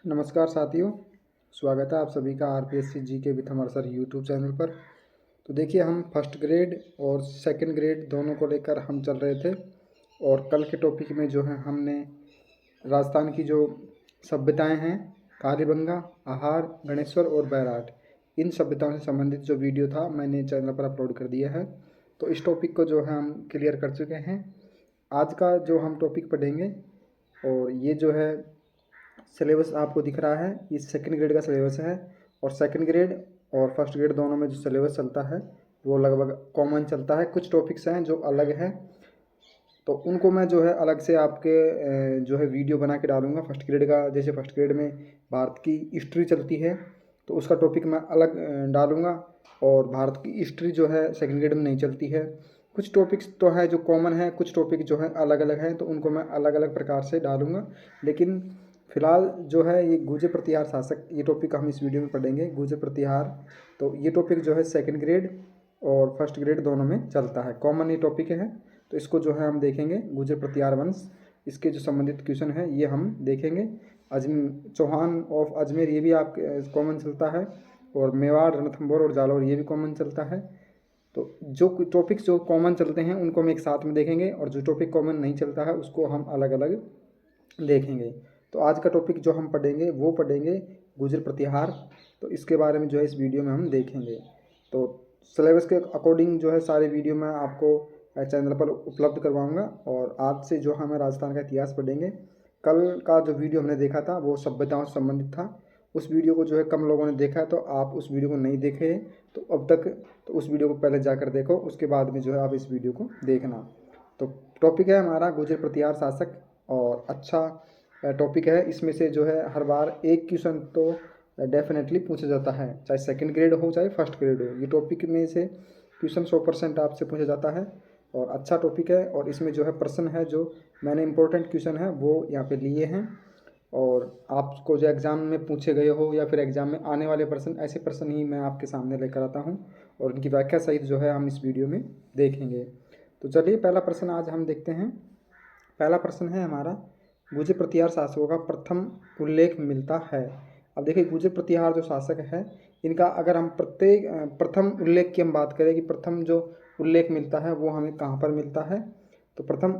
नमस्कार साथियों, स्वागत है आप सभी का आरपीएससी जीके विथ हमारे सर यूट्यूब चैनल पर। तो देखिए, हम फर्स्ट ग्रेड और सेकंड ग्रेड दोनों को लेकर हम चल रहे थे और कल के टॉपिक में जो है हमने राजस्थान की जो सभ्यताएं हैं, कालीबंगा, आहार, गणेश्वर और बैराट, इन सभ्यताओं से संबंधित जो वीडियो था मैंने चैनल पर अपलोड कर दिया है। तो इस टॉपिक को जो है हम क्लियर कर चुके हैं। आज का जो हम टॉपिक पढ़ेंगे, और ये जो है सिलेबस आपको दिख रहा है, ये सेकंड ग्रेड का सिलेबस है। और सेकंड ग्रेड और फर्स्ट ग्रेड दोनों में जो सिलेबस चलता है वो लगभग कॉमन चलता है। कुछ टॉपिक्स हैं जो अलग हैं, तो उनको मैं जो है अलग से आपके जो है वीडियो बना के डालूंगा। फर्स्ट ग्रेड का, जैसे फर्स्ट ग्रेड में भारत की हिस्ट्री चलती है तो उसका टॉपिक मैं अलग डालूंगा, और भारत की हिस्ट्री जो है सेकंड ग्रेड में नहीं चलती है। कुछ टॉपिक्स तो है जो कॉमन है, कुछ टॉपिक जो है अलग अलग हैं, तो उनको मैं अलग अलग प्रकार से डालूंगा। लेकिन फिलहाल जो है ये गुर्जर प्रतिहार शासक, ये टॉपिक हम इस वीडियो में पढ़ेंगे, गुर्जर प्रतिहार। तो ये टॉपिक जो है सेकंड ग्रेड और फर्स्ट ग्रेड दोनों में चलता है, कॉमन ये टॉपिक है। तो इसको जो है हम देखेंगे, गुर्जर प्रतिहार वंश, इसके जो संबंधित क्वेश्चन है ये हम देखेंगे। चौहान ऑफ अजमेर, ये भी आप कॉमन चलता है, और मेवाड़, रणथंभौर और जालौर, ये भी कॉमन चलता है। तो जो टॉपिक्स जो कॉमन चलते हैं उनको हम एक साथ में देखेंगे, और जो टॉपिक कॉमन नहीं चलता है उसको हम अलग अलग देखेंगे। तो आज का टॉपिक जो हम पढ़ेंगे वो पढ़ेंगे गुर्जर प्रतिहार। तो इसके बारे में जो है इस वीडियो में हम देखेंगे। तो सिलेबस के अकॉर्डिंग जो है सारे वीडियो मैं आपको चैनल पर उपलब्ध करवाऊंगा। और आज से जो हमें राजस्थान का इतिहास पढ़ेंगे। कल का जो वीडियो हमने देखा था वो सभ्यताओं से संबंधित था। उस वीडियो को जो है कम लोगों ने देखा है, तो आप उस वीडियो को नहीं देखे तो अब तक, तो उस वीडियो को पहले जाकर देखो, उसके बाद में जो है आप इस वीडियो को देखना। तो टॉपिक है हमारा गुर्जर प्रतिहार शासक, और अच्छा टॉपिक है। इसमें से जो है हर बार एक क्वेश्चन तो डेफिनेटली पूछा जाता है, चाहे सेकंड ग्रेड हो चाहे फर्स्ट ग्रेड हो। ये टॉपिक में से क्वेश्चन 100% आपसे पूछा जाता है, और अच्छा टॉपिक है। और इसमें जो है प्रश्न है, जो मैंने इंपॉर्टेंट क्वेश्चन है वो यहाँ पे लिए हैं, और आपको जो एग्ज़ाम में पूछे गए हो या फिर एग्ज़ाम में आने वाले प्रश्न, ऐसे प्रश्न ही मैं आपके सामने लेकर आता हूँ, और उनकी व्याख्या सहित जो है हम इस वीडियो में देखेंगे। तो चलिए, पहला प्रश्न आज हम देखते हैं। पहला प्रश्न है हमारा, गुर्जर प्रतिहार शासकों का प्रथम उल्लेख मिलता है। अब देखिए, गुर्जर प्रतिहार जो शासक है, इनका अगर हम प्रत्येक प्रथम उल्लेख की हम बात करें कि प्रथम जो उल्लेख मिलता है वो हमें कहाँ पर मिलता है, तो प्रथम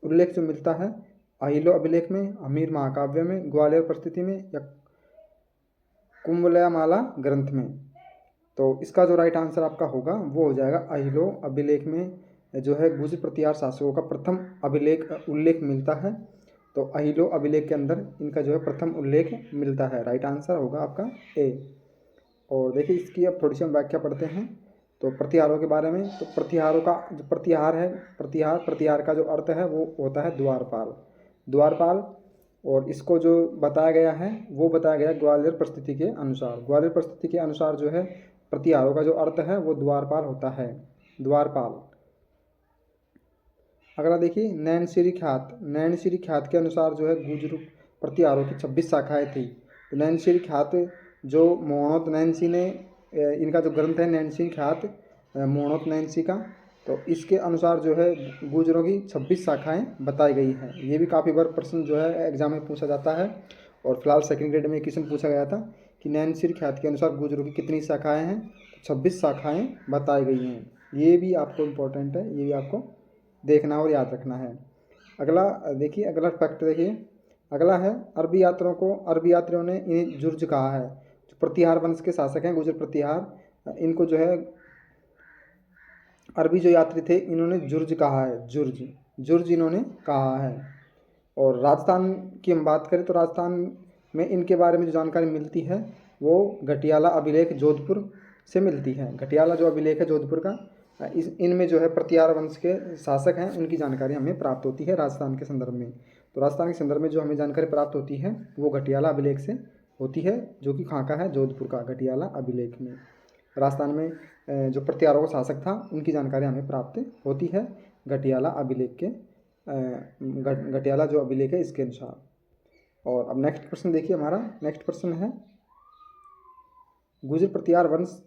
उल्लेख जो मिलता है अहिलो अभिलेख में, हमीर महाकाव्य में, ग्वालियर परिस्थिति में, या कुंभलयामाला ग्रंथ में। तो इसका जो राइट आंसर आपका होगा वो हो जाएगा अहिलो अभिलेख में जो है गुर्जर प्रतिहार शासकों का प्रथम उल्लेख मिलता है। तो अहिलो अभिलेख के अंदर इनका जो है प्रथम उल्लेख मिलता है। राइट आंसर होगा आपका ए। और देखिए, इसकी अब थोड़ी सी हम व्याख्या पढ़ते हैं तो प्रतिहारों के बारे में। तो प्रतिहारों का जो प्रतिहार है, प्रतिहार का जो अर्थ है वो होता है द्वारपाल। द्वारपाल, और इसको जो बताया गया है वो बताया गया ग्वालियर परिस्थिति के अनुसार। ग्वालियर परिस्थिति के अनुसार जो है प्रतिहारों का जो अर्थ है वो द्वारपाल होता है, द्वारपाल। अगला देखिए, नैनशिरी ख्यात। नैनशिरी ख्यात के अनुसार जो है गुर्जर प्रतिहारों की 26 शाखाएं थी। तो नैनशिरी ख्यात जो मोहनोत नैनसी ने, इनका जो ग्रंथ है नैनशिरी ख्यात मोहनोत नैनसी का, तो इसके अनुसार जो है गुर्जरों की 26 शाखाएं बताई गई हैं। ये भी काफ़ी बार प्रश्न जो है एग्जाम में पूछा जाता है, और फिलहाल सेकंड ग्रेड में क्वेश्चन पूछा गया था कि नैनशिरी ख्यात के अनुसार गुर्जरों की कितनी शाखाएँ हैं, 26 शाखाएँ बताई गई हैं। ये भी आपको इम्पोर्टेंट है, ये भी आपको देखना और याद रखना है। अगला देखिए, अगला फैक्ट देखिए, अगला है अरबी यात्रियों ने इन्हें जुर्ज कहा है। जो प्रतिहार वंश के शासक हैं गुर्जर प्रतिहार, इनको जो है अरबी जो यात्री थे इन्होंने जुर्ज कहा है, जुर्ज जुर्ज इन्होंने कहा है। और राजस्थान की हम बात करें तो राजस्थान में इनके बारे में जो जानकारी मिलती है वो घटियाला अभिलेख जोधपुर से मिलती है। घटियाला जो अभिलेख है जोधपुर का, इनमें जो है प्रतिहार वंश के शासक हैं उनकी जानकारी हमें प्राप्त होती है राजस्थान के संदर्भ में। तो राजस्थान के संदर्भ में जो हमें जानकारी प्राप्त होती है वो घटियाला अभिलेख से होती है, जो कि कहाँ का है, जोधपुर का घटियाला अभिलेख में। राजस्थान में जो प्रतिहारों का शासक था उनकी जानकारी हमें प्राप्त होती है घटियाला अभिलेख के, घटियाला जो अभिलेख है इसके अनुसार। और अब नेक्स्ट प्रश्न देखिए, हमारा नेक्स्ट प्रश्न है, गुर्जर प्रतिहार वंश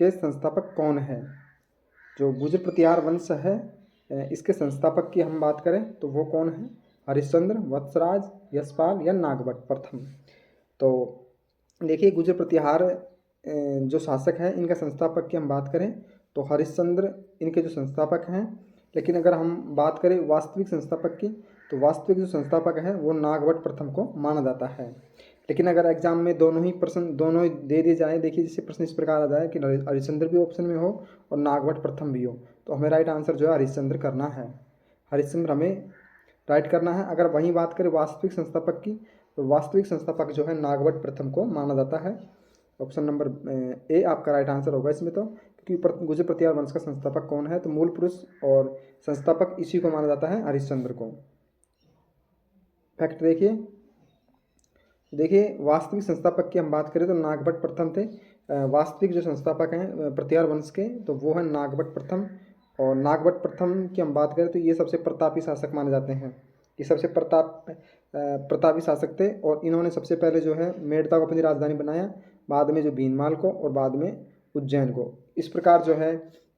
के संस्थापक कौन है। जो गुर्जर प्रतिहार वंश है इसके संस्थापक की हम बात करें तो वो कौन है, हरिश्चंद्र, वत्सराज, यशपाल या नागभट्ट प्रथम। तो देखिए गुर्जर प्रतिहार जो शासक हैं इनका संस्थापक की हम बात करें तो हरिश्चंद्र इनके जो संस्थापक हैं, लेकिन अगर हम बात करें वास्तविक संस्थापक की तो वास्तविक जो संस्थापक है वो नागभट्ट प्रथम को माना जाता है। लेकिन अगर एग्जाम में दोनों ही दे दिए जाए, देखिए जैसे प्रश्न इस प्रकार आ जाए कि हरिश्चंद्र भी ऑप्शन में हो और नागभट्ट प्रथम भी हो, तो हमें राइट आंसर जो है हरिश्चंद्र करना है, हरिश्चंद्र हमें राइट करना है। अगर वहीं बात करें वास्तविक संस्थापक की तो वास्तविक संस्थापक जो है नागभट्ट प्रथम को माना जाता है। ऑप्शन नंबर ए आपका राइट आंसर होगा इसमें, तो क्योंकि गुर्जर प्रतिहार वंश का संस्थापक कौन है तो मूल पुरुष और संस्थापक इसी को माना जाता है, हरिश्चंद्र को। फैक्ट देखिए वास्तविक संस्थापक की हम बात करें तो नागभट्ट प्रथम थे। वास्तविक जो संस्थापक हैं प्रतिहार वंश के तो वो है नागभट्ट प्रथम। और नागभट्ट प्रथम की हम बात करें तो ये सबसे प्रतापी शासक माने जाते हैं, ये सबसे प्रतापी शासक थे। और इन्होंने सबसे पहले जो है मेड़ता को अपनी राजधानी बनाया, बाद में जो भीनमाल को और बाद में उज्जैन को, इस प्रकार जो है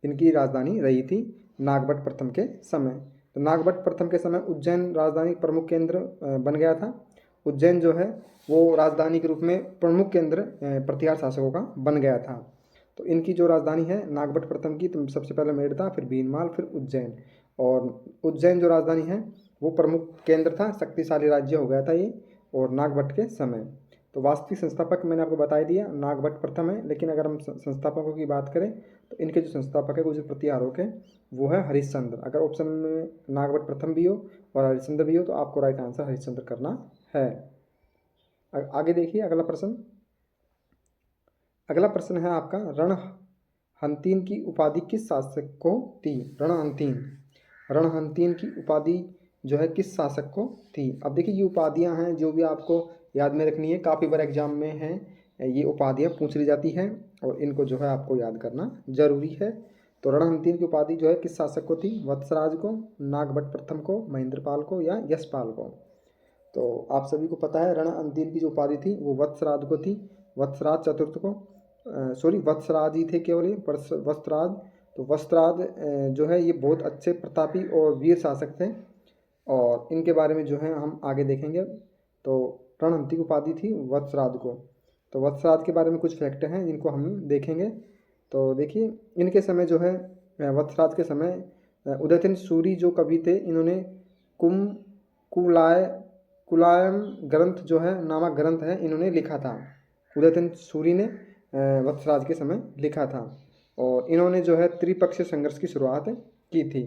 इनकी राजधानी रही थी नागभट्ट प्रथम के समय। तो नागभट्ट प्रथम के समय उज्जैन राजधानी प्रमुख केंद्र बन गया था। उज्जैन जो है वो राजधानी के रूप में प्रमुख केंद्र प्रतिहार शासकों का बन गया था। तो इनकी जो राजधानी है नागभट्ट प्रथम की तो सबसे पहले मेड़ता, फिर भीनमाल, फिर उज्जैन। और उज्जैन जो राजधानी है वो प्रमुख केंद्र था, शक्तिशाली राज्य हो गया था ये और नागभट्ट के समय। तो वास्तविक संस्थापक मैंने आपको बता दिया नागभट्ट प्रथम है, लेकिन अगर हम संस्थापकों की बात करें तो इनके जो संस्थापक है गुर्जर प्रतिहारों के वो है हरिश्चंद्र। अगर ऑप्शन में नागभट्ट प्रथम भी हो और हरिश्चंद्र भी हो तो आपको राइट आंसर हरिश्चंद्र करना है। आगे देखिए अगला प्रश्न। अगला प्रश्न है आपका रणहंतीन की उपाधि किस शासक को थी। रणहंतीन की उपाधि जो है किस शासक को थी। अब देखिए ये उपाधियां हैं जो भी आपको याद में रखनी है, काफ़ी बार एग्जाम में हैं ये उपाधियां पूछ ली जाती हैं और इनको जो है आपको याद करना जरूरी है। तो रणहंतीन की उपाधि जो है किस शासक को थी, वत्सराज को, नागभट्ट प्रथम को, महेंद्रपाल को या यशपाल को। तो आप सभी को पता है रणहंतीन की जो उपाधि थी वो वत्सराज को थी, वत्सराज चतुर्थ को, वत्सराज ही थे केवल ये वस्त्राज। तो वस्त्राज जो है ये बहुत अच्छे प्रतापी और वीर शासक थे और इनके बारे में जो है हम आगे देखेंगे। तो रणहंती की उपाधि थी वत्सराज को। तो वत्सराज के बारे में कुछ फैक्ट हैं जिनको हम देखेंगे। तो देखिए इनके समय जो है वत्सराज के समय उदयतिन सूरी जो कवि थे इन्होंने कुलायम ग्रंथ जो है नामक ग्रंथ है इन्होंने लिखा था। उदयतिन सूरी ने वत्सराज के समय लिखा था और इन्होंने जो है त्रिपक्षीय संघर्ष की शुरुआत की थी।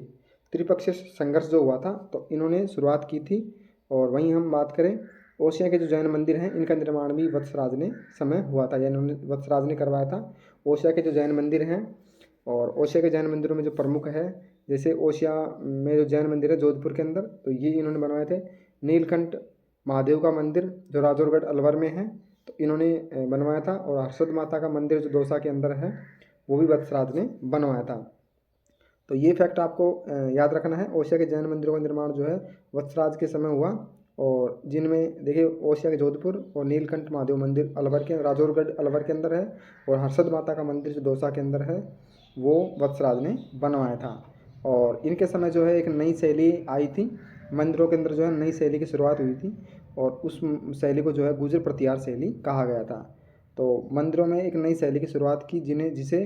त्रिपक्षीय संघर्ष जो हुआ था तो इन्होंने शुरुआत की थी। और वहीं हम बात करें ओसिया के जो जैन मंदिर हैं इनका निर्माण भी वत्सराज ने समय हुआ था, यानी वत्सराज ने करवाया था। ओसिया के जो जैन मंदिर हैं और ओसिया के जैन मंदिरों में जो प्रमुख है, जैसे ओसिया में जो जैन मंदिर है जोधपुर के अंदर, तो ये इन्होंने बनवाए थे। नीलकंठ महादेव का मंदिर जो राजौरगढ़ अलवर में है तो इन्होंने बनवाया था। और हर्षद माता का मंदिर जो दौसा के अंदर है वो भी वत्सराज ने बनवाया था। तो ये फैक्ट आपको याद रखना है। ओसिया के जैन मंदिरों का निर्माण जो है वत्सराज के समय हुआ और जिनमें देखिए ओसिया के जोधपुर और नीलकंठ महादेव मंदिर अलवर के राजौरगढ़ अलवर के अंदर है और हर्षद माता का मंदिर जो दौसा के अंदर है वो वत्सराज ने बनवाया था। और इनके समय जो है एक नई शैली आई थी, मंदिरों के अंदर जो है नई शैली की शुरुआत हुई थी और उस शैली को जो है गुर्जर प्रतिहार शैली कहा गया था। तो मंदिरों में एक नई शैली की शुरुआत की जिसे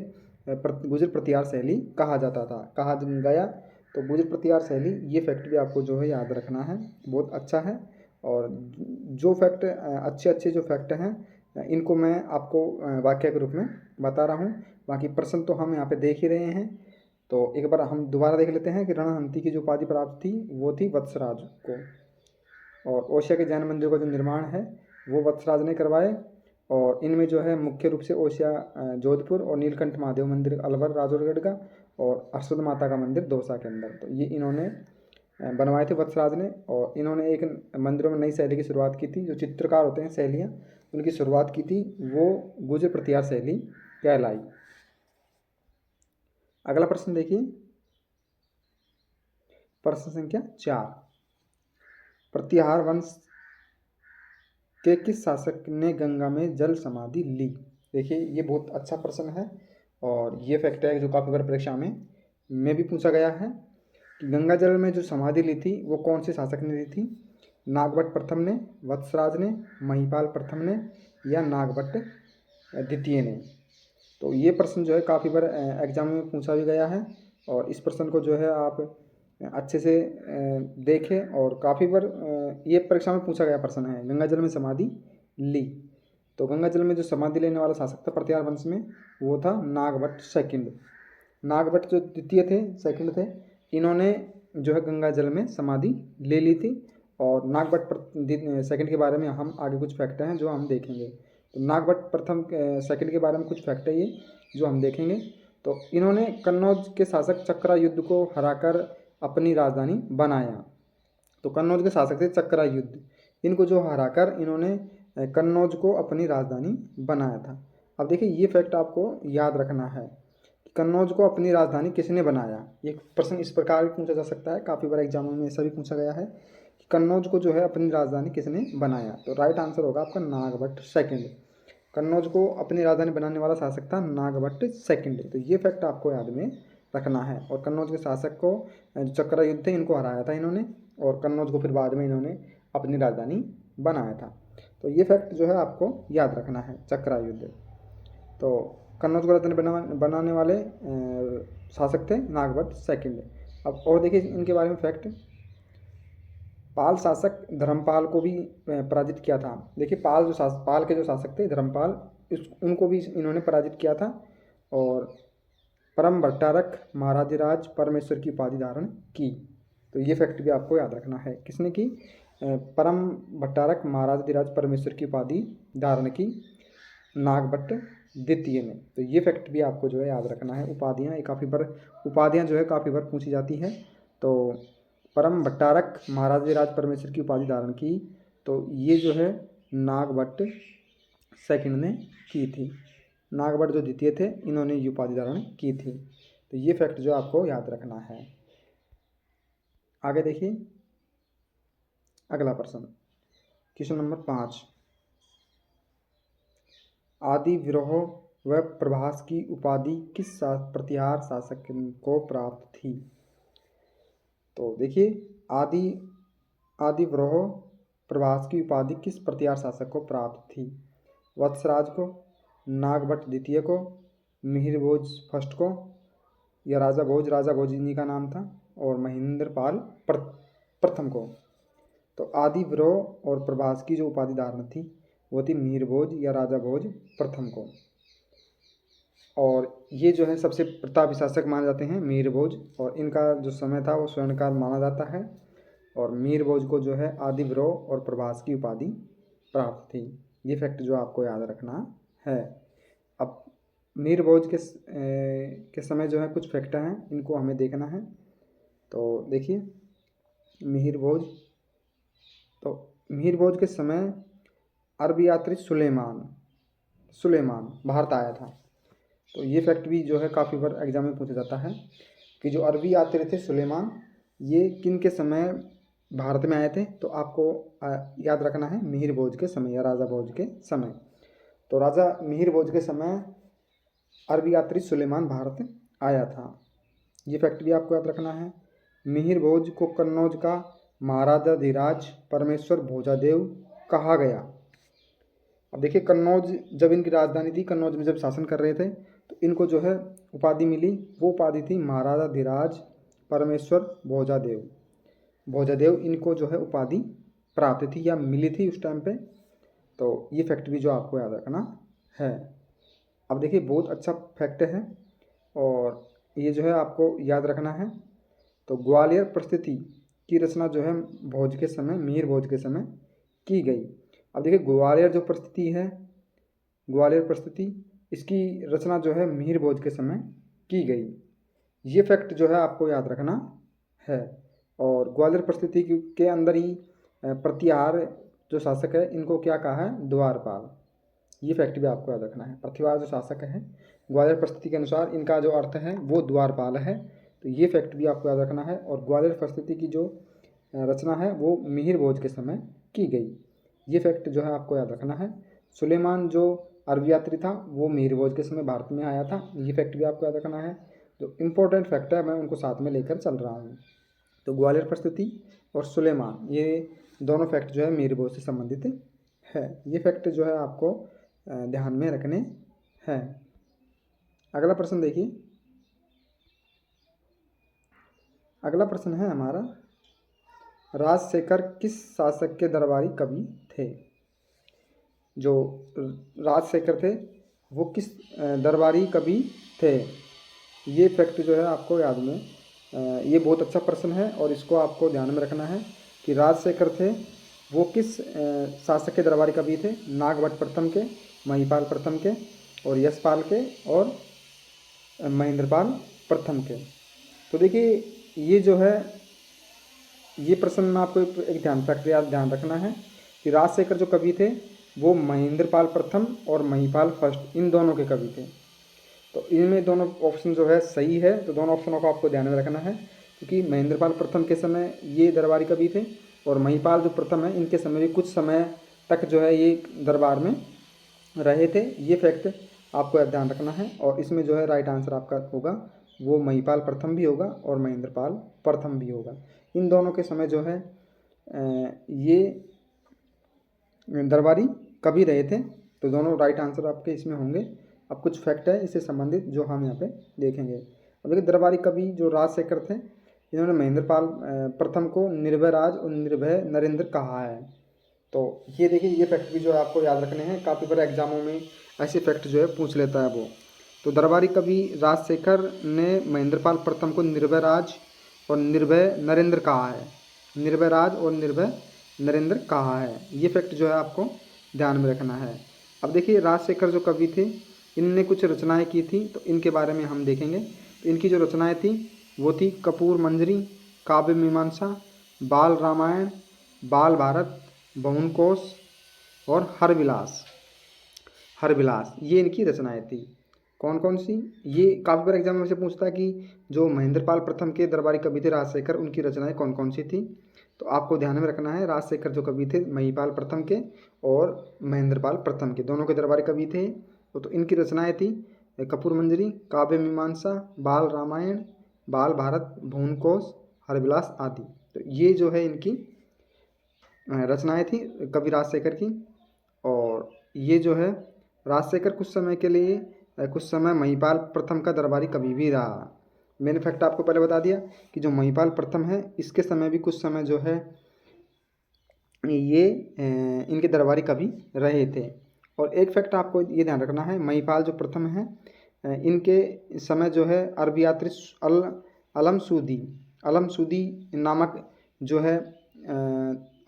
गुर्जर प्रतिहार शैली कहा गया। तो गुर्जर प्रतिहार शैली ये फैक्ट भी आपको जो है याद रखना है, बहुत अच्छा है। और जो फैक्ट अच्छे जो फैक्ट हैं इनको मैं आपको वाक्य के रूप में बता रहा हूँ। बाकी प्रश्न तो हम यहाँ पे देख ही रहे हैं। तो एक बार हम दोबारा देख लेते हैं कि रणहंती की जो उपाधि प्राप्त थी वो थी वत्सराज को। और ओसिया के जैन मंदिर का जो निर्माण है वो वत्सराज ने करवाए। और इनमें जो है मुख्य रूप से ओसिया जोधपुर और नीलकंठ महादेव मंदिर अलवर राजौरगढ़ का और हर्षद माता का मंदिर दौसा के अंदर, तो ये इन्होंने बनवाए थे वत्सराज ने। और इन्होंने एक मंदिरों में नई शैली की शुरुआत की थी, जो चित्रकार होते हैं शैलियाँ उनकी शुरुआत की थी, वो गुर्जर प्रतिहार शैली कहलाई। अगला प्रश्न देखिए, प्रश्न संख्या 4, प्रतिहार वंश के किस शासक ने गंगा में जल समाधि ली। देखिए ये बहुत अच्छा प्रश्न है और ये फैक्ट है जो काफ़ी बार परीक्षा में भी पूछा गया है कि गंगा जल में जो समाधि ली थी वो कौन से शासक ने ली थी। नागभट्ट प्रथम ने, वत्सराज ने, महिपाल प्रथम ने या नागभट्ट द्वितीय ने। तो ये प्रश्न जो है काफ़ी बार एग्जाम में पूछा भी गया है और इस प्रश्न को जो है आप अच्छे से देखें और काफ़ी बार ये परीक्षा में पूछा गया प्रश्न है। गंगा जल में समाधि ली, तो गंगा जल में जो समाधि लेने वाला शासक था प्रतिहार वंश में वो था नागभट्ट सेकंड। नागभट्ट जो द्वितीय थे, सेकंड थे, इन्होंने जो है गंगा जल में समाधि ले ली थी। और नागभट्ट सेकंड के बारे में हम आगे कुछ फैक्ट हैं जो हम देखेंगे। तो नागभट्ट प्रथम सेकंड के बारे में कुछ फैक्ट है ये जो हम देखेंगे। तो इन्होंने कन्नौज के शासक चक्रा युद्ध को हराकर अपनी राजधानी बनाया। तो कन्नौज के शासक थे चक्रा युद्ध, इनको जो हराकर इन्होंने कन्नौज को अपनी राजधानी बनाया था। अब देखिए ये फैक्ट आपको याद रखना है कि कन्नौज को अपनी राजधानी किसने बनाया। ये प्रश्न इस प्रकार भी पूछा जा सकता है, काफ़ी बार एग्जामों में ऐसा भी पूछा गया है कि कन्नौज को जो है अपनी राजधानी किसने बनाया। तो राइट आंसर होगा आपका नागभट्ट सेकंड। कन्नौज को अपनी राजधानी बनाने वाला शासक था नागभट्ट सेकंड। तो ये फैक्ट आपको याद में रखना है। और कन्नौज के शासक को जो चक्रा युद्ध थे इनको हराया था इन्होंने, और कन्नौज को फिर बाद में इन्होंने अपनी राजधानी बनाया था। तो ये फैक्ट जो है आपको याद रखना है, चक्रा युद्ध। तो कन्नौज को राजधानी बनाने वाले शासक थे नागभट्ट सेकंड। अब और देखिए इनके बारे में फैक्ट, पाल शासक धर्मपाल को भी पराजित किया था। देखिए पाल के जो शासक थे धर्मपाल, उनको भी इन्होंने पराजित किया था। और परम भट्टारक महाराजराज परमेश्वर की उपाधि धारण की। तो ये फैक्ट भी आपको याद रखना है, किसने की, परम भट्टारक महाराजराज परमेश्वर की उपाधि धारण की नागभट्ट द्वितीय ने। तो ये फैक्ट भी आपको जो है याद रखना है। उपाधियाँ काफ़ी बार उपाधियाँ जो है काफ़ी बार पूछी जाती है। तो परम भट्टारक महाराजराज परमेश्वर की उपाधि धारण की, तो ये जो है नागभट्ट सेकंड ने की थी। नागभट्ट जो द्वितीय थे इन्होंने ये उपाधि धारण की थी। तो ये फैक्ट जो आपको याद रखना है। आगे देखिए अगला प्रश्न, क्वेश्चन नंबर 5। आदि विरोह व प्रभास की उपाधि किस प्रतिहार शासक को प्राप्त थी। तो देखिए आदि विरोह प्रभास की उपाधि किस प्रतिहार शासक को प्राप्त थी। वत्सराज को, नागभट्ट द्वितीय को, मिहिर भोज फर्स्ट को या राजा भोज इन्हीं का नाम था, और महेंद्रपाल प्रथम को। तो आदि विरोह और प्रभास की जो उपाधि धारण थी वो थी मिहिर भोज या राजा भोज प्रथम को। और ये जो है सबसे प्रतापी शासक माने जाते हैं मिहिर भोज, और इनका जो समय था वो स्वर्णकाल माना जाता है। और मिहिर भोज को जो है आदि विरोह और प्रभास की उपाधि प्राप्त थी। ये फैक्ट जो आपको याद रखना है। अब मिहिर भोज के समय जो है कुछ फैक्ट हैं, इनको हमें देखना है। तो देखिए मिहिर भोज के समय अरबी यात्री सुलेमान भारत आया था। तो ये फैक्ट भी जो है काफ़ी बार एग्जाम में पूछा जाता है कि जो अरबी यात्री थे सुलेमान, ये किन के समय भारत में आए थे। तो आपको याद रखना है मिहिर भोज के समय या राजा भोज के समय। तो राजा मिहिर भोज के समय अरबी यात्री सुलेमान भारत आया था। ये फैक्ट भी आपको याद रखना है। मिहिर भोज को कन्नौज का महाराजाधिराज परमेश्वर भोजादेव कहा गया। अब देखिए कन्नौज जब इनकी राजधानी थी, कन्नौज में जब शासन कर रहे थे, तो इनको जो है उपाधि मिली, वो उपाधि थी महाराजाधिराज परमेश्वर भोजादेव इनको जो है उपाधि प्राप्त थी या मिली थी उस टाइम पे। तो ये फैक्ट भी जो आपको याद रखना है। अब देखिए बहुत अच्छा फैक्ट है और ये जो है आपको याद रखना है। तो ग्वालियर परिस्थिति की रचना जो है भोज के समय, मिहिर भोज के समय की गई। अब देखिए ग्वालियर जो परिस्थिति है, ग्वालियर परिस्थिति, इसकी रचना जो है मिहिर भोज के समय की गई। ये फैक्ट जो है आपको याद रखना है। और ग्वालियर परिस्थिति के अंदर ही प्रतिहार जो शासक है इनको क्या कहा है, द्वारपाल। ये फैक्ट भी आपको याद रखना है। प्रतिहार जो शासक है ग्वालियर परिस्थिति के अनुसार इनका जो अर्थ है वो द्वारपाल है। तो ये फैक्ट भी आपको याद रखना है। और ग्वालियर परिस्थिति की जो रचना है वो मिहिर भोज के समय की गई। ये फैक्ट जो है आपको याद रखना है। सुलेमान जो अरबी यात्री था वो मिहिर भोज के समय भारत में आया था। ये फैक्ट भी आपको याद रखना है। जो इम्पोर्टेंट फैक्ट है मैं उनको साथ में लेकर चल रहा हूँ। तो ग्वालियर परिस्थिति और सुलेमान, ये दोनों फैक्ट जो है मिहिर भोज से संबंधित है। ये फैक्ट जो है आपको ध्यान में रखने हैं। अगला प्रश्न देखिए, अगला प्रश्न है हमारा, राजशेखर किस शासक के दरबारी कवि थे? जो राजशेखर थे वो किस दरबारी कवि थे? ये फैक्ट जो है आपको याद में, ये बहुत अच्छा प्रश्न है और इसको आपको ध्यान में रखना है कि राजशेखर थे वो किस शासक के दरबारी कवि थे? नागभट्ट प्रथम के, महिपाल प्रथम के और यशपाल के और महेंद्रपाल प्रथम के। तो देखिए ये जो है, ये प्रश्न में आपको एक ध्यान रखना है कि राजशेखर जो कवि थे वो महेंद्रपाल प्रथम और महिपाल फर्स्ट इन दोनों के कवि थे। तो इनमें दोनों ऑप्शन जो है सही है, तो दोनों ऑप्शनों को आपको ध्यान में रखना है क्योंकि महेंद्रपाल प्रथम के समय ये दरबारी कवि थे और महिपाल जो प्रथम है इनके समय भी कुछ समय तक जो है ये दरबार में रहे थे। ये फैक्ट आपको ध्यान रखना है और इसमें जो है राइट आंसर आपका होगा वो महिपाल प्रथम भी होगा और महेंद्रपाल प्रथम भी होगा। इन दोनों के समय जो है ये दरबारी कवि रहे थे, तो दोनों राइट आंसर आपके इसमें होंगे। अब कुछ फैक्ट है इससे संबंधित जो हम यहाँ पे देखेंगे। अब देखिए दरबारी कवि जो राजशेखर थे इन्होंने महेंद्रपाल प्रथम को निर्भय राज और निर्भय नरेंद्र कहा है। तो ये देखिए ये फैक्ट भी जो है आपको याद रखने हैं, काफ़ी बार एग्जामों में ऐसे फैक्ट जो है पूछ लेता है वो। तो दरबारी कवि राजशेखर ने महेंद्रपाल प्रथम को निर्भय राज और निर्भय नरेंद्र कहा है, निर्भय राज और निर्भय नरेंद्र कहा है। ये फैक्ट जो है आपको ध्यान में रखना है। अब देखिए राजशेखर जो कवि थे इनने कुछ रचनाएं की थी, तो इनके बारे में हम देखेंगे। तो इनकी जो रचनाएं थी वो थी कपूर मंजरी, काव्य मीमांसा, बाल रामायण, बाल भारत, बहुन कोश और हरविलास। हरविलास ये इनकी रचनाएं थी। कौन कौन सी? ये काफ़ी बार एग्जाम में से पूछता है कि जो महेंद्रपाल प्रथम के दरबारी कवि थे राजशेखर उनकी रचनाएं कौन कौन सी थी। तो आपको ध्यान में रखना है राजशेखर जो कवि थे महिपाल प्रथम के और महेंद्रपाल प्रथम के दोनों के दरबारी कवि थे। तो इनकी रचनाएं थी कपूर मंजरी, काव्य मीमांसा, बाल रामायण, बाल भारत, भुवन कोश, हरविलास आदि। तो ये जो है इनकी रचनाएं थी कवि राजशेखर की। और ये जो है राजशेखर कुछ समय के लिए कुछ समय महिपाल प्रथम का दरबारी कवि भी रहा। मैंने फैक्ट आपको पहले बता दिया कि जो महिपाल प्रथम है इसके समय भी कुछ समय जो है ये इनके दरबारी कवि रहे थे। और एक फैक्ट आपको ये ध्यान रखना है, महिपाल जो प्रथम है इनके समय जो है अरबी यात्री अलमसूदी नामक जो है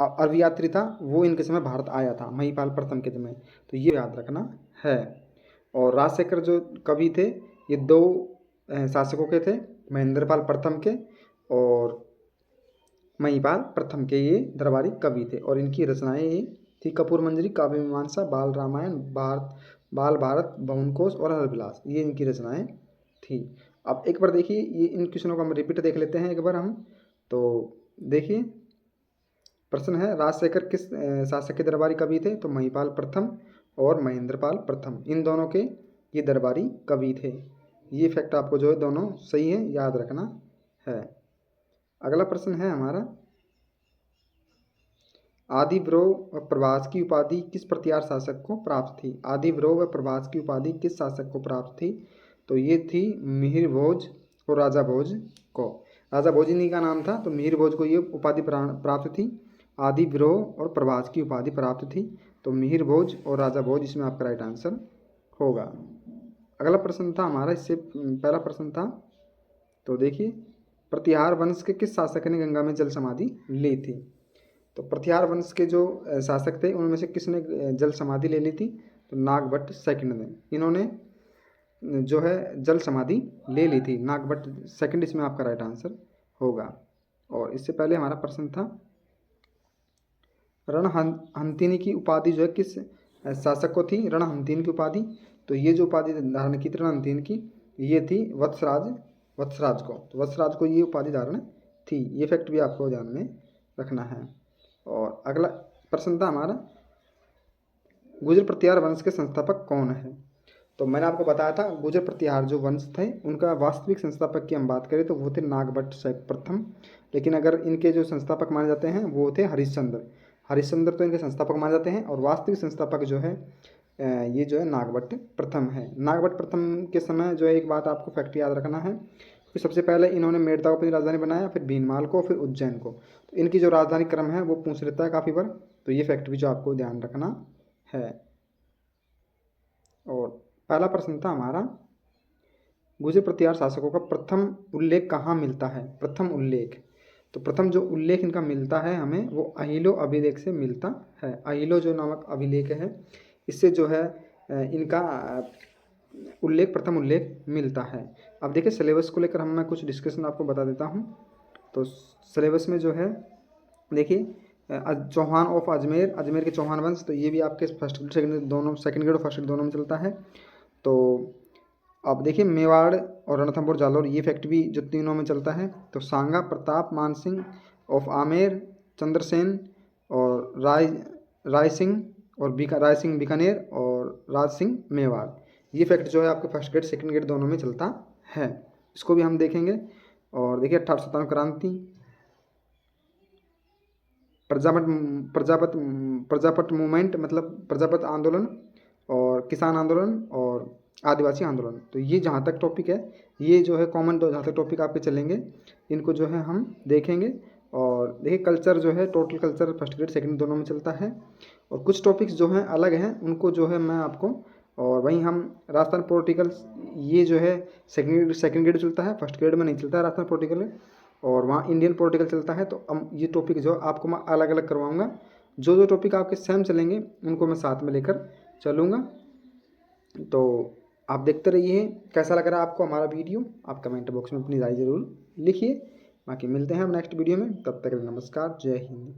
अरबी यात्री था वो इनके समय भारत आया था महिपाल प्रथम के समय। तो ये याद रखना है। और राजशेखर जो कवि थे ये दो शासकों के थे, महेंद्रपाल प्रथम के और महिपाल प्रथम के ये दरबारी कवि थे। और इनकी रचनाएं ये थी कपूर मंजरी, काव्य मीमांसा, बाल रामायण, बाल भारत, बहुन कोश और हरविलास। ये इनकी रचनाएं थी। अब एक बार देखिए ये इन क्वेश्चनों को हम रिपीट देख लेते हैं एक बार हम। तो देखिए प्रश्न है राजशेखर किस शासक के दरबारी कवि थे? तो महिपाल प्रथम और महेंद्रपाल प्रथम इन दोनों के ये दरबारी कवि थे। ये फैक्ट आपको जो है दोनों सही है, याद रखना है। अगला प्रश्न है हमारा, आदिव्रव व प्रभास की उपाधि किस प्रतिहार शासक को प्राप्त थी? आदिव्रव व प्रभास की उपाधि किस शासक को प्राप्त थी? तो ये थी मिहिर भोज और राजा भोज को। राजा भोज इन्हीं का नाम था, तो मिहिर भोज को ये उपाधि प्राप्त थी। आदिव्रव और प्रभास की उपाधि प्राप्त थी, तो मिहिर भोज और राजा भोज इसमें आपका राइट आंसर होगा। अगला प्रश्न था हमारा, इससे पहला प्रश्न था, तो देखिए प्रतिहार वंश के किस शासक ने गंगा में जल समाधि ली थी? तो प्रतिहार वंश के जो शासक थे उनमें से किसने जल समाधि ले ली थी? तो नागभट्ट सेकंड ने, इन्होंने जो है जल समाधि ले ली थी। नागभट्ट सेकंड इसमें आपका राइट आंसर होगा। और इससे पहले हमारा प्रश्न था रणहंतिनी की उपाधि जो है किस शासक को थी? रणहंतिनी की उपाधि, तो ये जो उपाधि धारण की थी रणहंतिनी की ये थी वत्सराज को। तो वत्सराज को ये उपाधि धारण थी। ये फैक्ट भी आपको ध्यान में रखना है। और अगला प्रश्न था हमारा, गुर्जर प्रतिहार वंश के संस्थापक कौन है? तो मैंने आपको बताया था गुर्जर प्रतिहार जो वंश थे उनका वास्तविक संस्थापक की हम बात करें तो वो थे नागभट्ट प्रथम, लेकिन अगर इनके जो संस्थापक माने जाते हैं वो थे हरिश्चंद्र। हरिश्चंद्र तो इनके संस्थापक माने जाते हैं और वास्तविक संस्थापक जो है ये जो है नागभट्ट प्रथम है। नागभट्ट प्रथम के समय जो है एक बात आपको फैक्ट याद रखना है कि सबसे पहले इन्होंने मेड़ता को अपनी राजधानी बनाया, फिर भीनमाल को, फिर उज्जैन को। तो इनकी जो राजधानी क्रम है वो पूछ लेता है काफ़ी बार, तो ये फैक्ट भी जो आपको ध्यान रखना है। और पहला प्रश्न था हमारा, गुर्जर प्रतिहार शासकों का प्रथम उल्लेख कहाँ मिलता है? प्रथम उल्लेख, तो प्रथम जो उल्लेख इनका मिलता है हमें वो अहिलो अभिलेख से मिलता है। अहिलो जो नामक अभिलेख है इससे जो है इनका उल्लेख, प्रथम उल्लेख मिलता है। अब देखिए सिलेबस को लेकर मैं कुछ डिस्कशन आपको बता देता हूँ। तो सिलेबस में जो है देखिए चौहान ऑफ अजमेर, अजमेर के चौहान वंश, तो ये भी आपके फर्स्ट ग्रेड सेकंड दोनों, सेकंड ग्रेड और फर्स्ट ग्रेड दोनों में चलता है। तो अब देखिए मेवाड़ और रणथंभौर जालौर, ये फैक्ट भी जो तीनों में चलता है। तो सांगा प्रताप मानसिंह ऑफ आमेर, चंद्रसेन और राय सिंह और राय सिंह बीकानेर और राज सिंह मेवाड़, ये फैक्ट जो है आपके फर्स्ट ग्रेड सेकंड ग्रेड दोनों में चलता है। इसको भी हम देखेंगे। और देखिए 1857 क्रांति, प्रजापत मूवमेंट मतलब प्रजापत आंदोलन और किसान आंदोलन और आदिवासी आंदोलन, तो ये जहाँ तक टॉपिक है ये जो है कॉमन, जहाँ तक टॉपिक आपके चलेंगे इनको जो है हम देखेंगे। और देखिए कल्चर जो है, total culture first grade second दोनों में चलता है। और कुछ टॉपिक्स जो हैं अलग हैं उनको जो है मैं आपको, और वहीं हम राजस्थान पॉलिटिकल, ये जो है सेकंड ग्रेड चलता है, फर्स्ट ग्रेड में नहीं चलता है राजस्थान पॉलिटिकल, और वहाँ इंडियन पॉलिटिकल चलता है। तो हम ये टॉपिक जो आपको मैं अलग अलग करवाऊँगा, जो जो टॉपिक आपके सेम चलेंगे उनको मैं साथ में लेकर चलूँगा। तो आप देखते रहिए। कैसा लग रहा है आपको हमारा वीडियो? आप कमेंट बॉक्स में अपनी राय ज़रूर लिखिए। बाकी मिलते हैं हम नेक्स्ट वीडियो में, तब तक नमस्कार, जय हिंद।